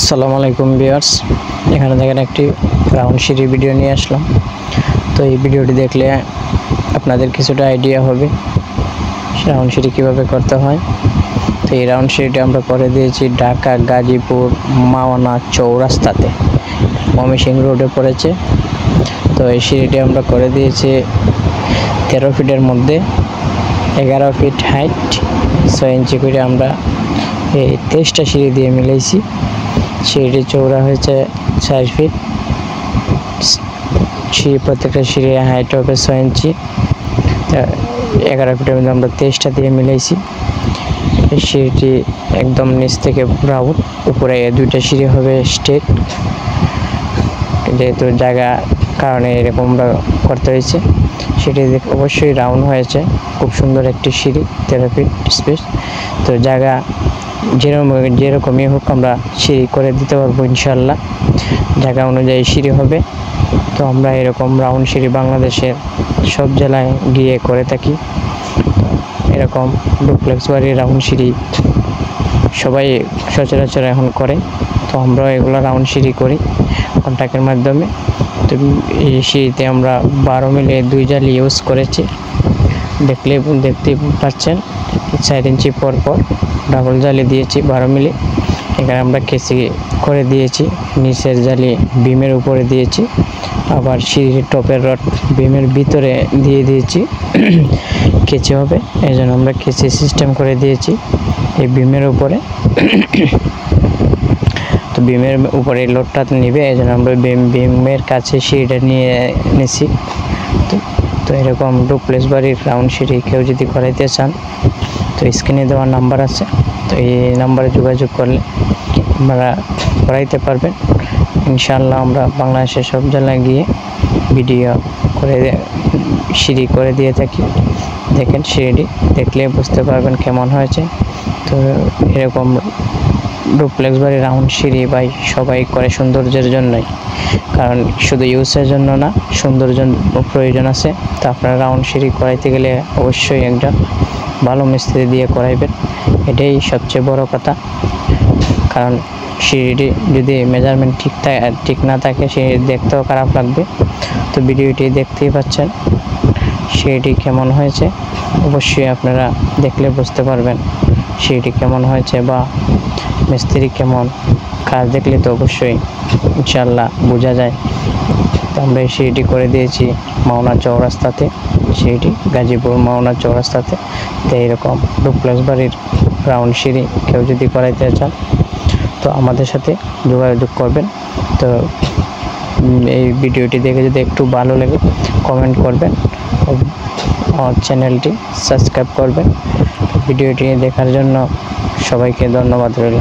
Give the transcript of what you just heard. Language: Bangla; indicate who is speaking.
Speaker 1: আসসালামু আলাইকুম ভিউয়ার্স, এখানে দেখেন একটি রাউন্ড সিঁড়ি ভিডিও নিয়ে আসলাম। তো এই ভিডিওটি দেখলে আপনাদের কিছুটা আইডিয়া হবে রাউন্ড সিঁড়ি কীভাবে করতে হয়। তো এই রাউন্ড সিঁড়িটি আমরা করে দিয়েছি ঢাকা গাজীপুর মাওনা চৌরাস্তাতে, ময়মনসিংহ রোডে পড়েছে। তো এই সিঁড়িটি আমরা করে দিয়েছি 13 ফিটের মধ্যে, 11 ফিট হাইট, 6 ইঞ্চি করে আমরা এই 23টা সিঁড়ি দিয়ে মিলাইছি। সিঁড়িটি চৌড়া হয়েছে 4 ফিট, প্রত্যেকটা সিঁড়ির হাইট হবে 6 ইঞ্চি। 11 ফিটের মধ্যে আমরা 23টা দিয়ে মিলাইছি। এই সিঁড়িটি একদম নিচ থেকে রাউন্ড, উপরে 2টা সিঁড়ি হবে স্ট্রেট, যেহেতু জায়গা কারণে এরকম করতে হয়েছে। সেটি অবশ্যই রাউন্ড হয়েছে, খুব সুন্দর একটি সিঁড়ি, 13 ফিট স্পেস। তো জায়গা যেরকমই হোক আমরা সিঁড়ি করে দিতে পারবো ইনশাল্লাহ, জায়গা অনুযায়ী সিঁড়ি হবে। তো আমরা এরকম রাউন্ড সিঁড়ি বাংলাদেশের সব জেলায় গিয়ে করে থাকি। এরকম ডুপ্লেক্স বাড়ি রাউন্ড সিঁড়ি সবাই সচরাচর এখন করে, তো আমরাও এগুলো রাউন্ড সিঁড়ি করি কন্ট্রাক্টের মাধ্যমে। তো এই সিঁড়িতে আমরা 12 মিলে 2 জালি ইউজ করেছি, দেখতেই পাচ্ছেন। 4 ইঞ্চি পর ডাবল জালি দিয়েছি 12 মিলি। এখানে আমরা কেসি করে দিয়েছি, নিচের জালি বিমের উপরে দিয়েছি, আবার সিঁড়ির টপের রড বিমের ভিতরে দিয়ে দিয়েছি। কেচি হবে এই জন্য আমরা কেচি সিস্টেম করে দিয়েছি এই বিমের উপরে। তো বিমের উপরে লোডটা নিবে, এই জন্য আমরা বিমের কাছে সিঁড়িটা নিয়ে নিছি। তো এরকম ডুপ্লেক্স বাড়ির রাউন্ড সিঁড়ি কেউ যদি করাইতে চান, তো স্ক্রিনে দেওয়ার নাম্বার আছে, তো এই নাম্বারে যোগাযোগ করলে আপনারা করাইতে পারবেন ইনশাআল্লাহ। আমরা বাংলাদেশের সব জেলায় গিয়ে ভিডিও করে সিঁড়ি করে দিয়ে থাকি। দেখেন সিঁড়িটি দেখলে বুঝতে পারবেন কেমন হয়েছে। তো এরকম ডুপ্লেক্স বাড়ি রাউন্ড সিঁড়ি ভাই সবাই করে সৌন্দর্যের জন্যই, কারণ শুধু ইউজের জন্য না, সৌন্দর্য প্রয়োজন আছে। তো আপনারা রাউন্ড সিঁড়ি করাইতে গেলে অবশ্যই একটা ভালো মিস্ত্রি দিয়ে করাইবেন, এটাই সবচেয়ে বড় কথা। কারণ সিঁড়িটি যদি মেজারমেন্ট ঠিক না থাকে, সিঁড়ি দেখতেও খারাপ লাগবে। তো ভিডিওটি দেখতেই পাচ্ছেন সিঁড়িটি কেমন হয়েছে, অবশ্যই আপনারা দেখলে বুঝতে পারবেন সিঁড়িটি কেমন হয়েছে বা মিস্ত্রি কেমন কাজ দেখলে তো অবশ্যই ইনশাল্লাহ বোঝা যায়। তো আমরা এই সিঁড়িটি করে দিয়েছি মাওনা চৌরাস্তাতে, সিঁড়িটি গাজীপুর মাওনা চৌরাস্তাতে। তো এইরকম ডুপ্লেক্স বাড়ির রাউন্ড সিঁড়ি কেউ যদি করাইতে চান, তো আমাদের সাথে যোগাযোগ করবেন। তো এই ভিডিওটি দেখে যদি একটু ভালো লাগে কমেন্ট করবেন, আমার চ্যানেলটি সাবস্ক্রাইব করবেন। ভিডিওটি দেখার জন্য সবাইকে ধন্যবাদ রইল।